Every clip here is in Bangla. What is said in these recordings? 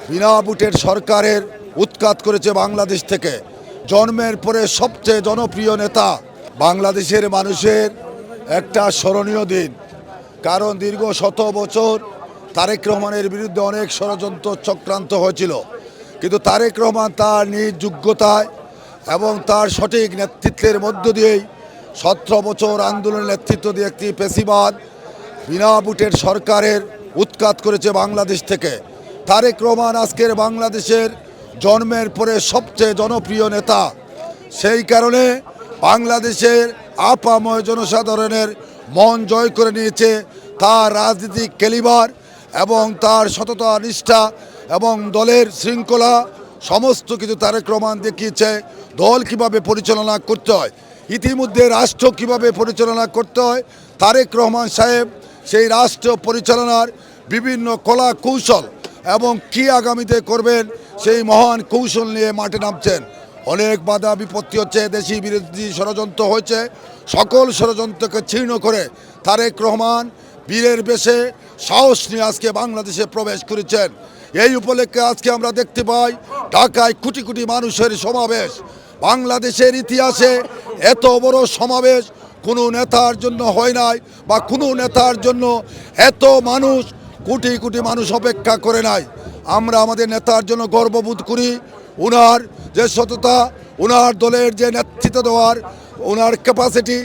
বিনা ভোটের সরকারের উৎখাত করেছে বাংলাদেশ থেকে। জন্মের পরে সবচেয়ে জনপ্রিয় নেতা বাংলাদেশের মানুষের একটা স্মরণীয় দিন। কারণ দীর্ঘ ১৭ বছর তারেক রহমানের বিরুদ্ধে অনেক ষড়যন্ত্র চক্রান্ত হয়েছিল, কিন্তু তারেক রহমান তার নিজ যোগ্যতায় এবং তার সঠিক নেতৃত্বের মধ্য দিয়েই ১৭ বছর আন্দোলনের নেতৃত্ব দিয়ে একটি ফ্যাসিবাদ বিনা ভোটের সরকারের উৎখাত করেছে বাংলাদেশ থেকে। তারেক রহমান আজকের বাংলাদেশের জন্মের পরে সবচেয়ে জনপ্রিয় নেতা। সেই কারণে বাংলাদেশের আপাময় জনসাধারণের মন জয় করে নিয়েছে তার রাজনৈতিক ক্যালিবার এবং তার সততা নিষ্ঠা এবং দলের শৃঙ্খলা। সমস্ত কিছু তারেক রহমান দেখিয়েছে দল কিভাবে পরিচালনা করতে হয়, ইতিমধ্যে রাষ্ট্র কিভাবে পরিচালনা করতে হয়। তারেক রহমান সাহেব সেই রাষ্ট্র পরিচালনার বিভিন্ন কলা কৌশল এবং কি আগামীতে করবেন সেই মহান কৌশল নিয়ে মাঠে নামছেন। অনেক বাধা বিপত্তি হচ্ছে, দেশি বিরোধী ষড়যন্ত্র হয়েছে, সকল ষড়যন্ত্রকে ছিন্ন করে তারেক রহমান বীরের বেশে সাহস নিয়ে আজকে বাংলাদেশে প্রবেশ করেছেন। এই উপলক্ষে আজকে আমরা দেখতে পাই ঢাকায় কোটি কোটি মানুষের সমাবেশ। বাংলাদেশের ইতিহাসে এত বড় সমাবেশ কোনো নেতার জন্য হয় নাই, বা কোনো নেতার জন্য এত মানুষ কোটি কোটি মানুষ অপেক্ষা করে নাই। আমরা আমাদের নেতার জন্য গর্ববোধ করি। ওনার যে সততা, ওনার দলের যে নেতৃত্ব দেওয়ার ওনার ক্যাপাসিটি,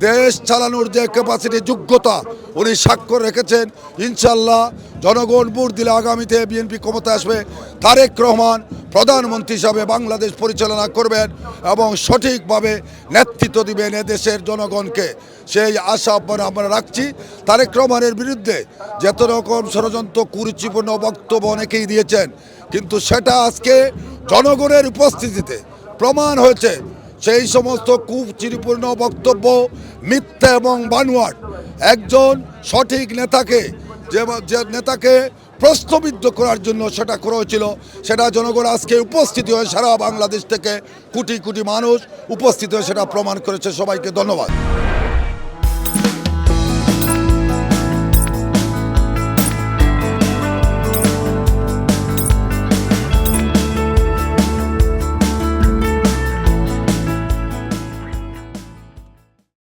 দেশ চালানোর যে ক্যাপাসিটি, যোগ্যতা উনি স্বাক্ষর রেখেছেন। ইনশাল্লাহ জনগণ ভোট দিলে আগামীতে বিএনপি ক্ষমতা আসবে, তারেক রহমান প্রধানমন্ত্রী হিসাবে বাংলাদেশ পরিচালনা করবেন এবং সঠিকভাবে নেতৃত্ব দিবেন এদেশের জনগণকে। সেই আশা আমরা রাখছি। তারেক রহমানের বিরুদ্ধে যত রকম ষড়যন্ত্র কুরুচিপূর্ণ বক্তব্য অনেকেই দিয়েছেন, কিন্তু সেটা আজকে জনগণের উপস্থিতিতে প্রমাণ হয়েছে সেই সমস্ত কুরুচিপূর্ণ বক্তব্য মিথ্যা এবং বানোয়াট। একজন সঠিক নেতাকে যে নেতাকে প্রশ্নবিদ্ধ করার জন্য সেটা করা হয়েছিল, সেটা জনগণ আজকে উপস্থিতি হয়ে সারা বাংলাদেশ থেকে কোটি কোটি মানুষ উপস্থিত হয়ে সেটা প্রমাণ করেছে। সবাইকে ধন্যবাদ।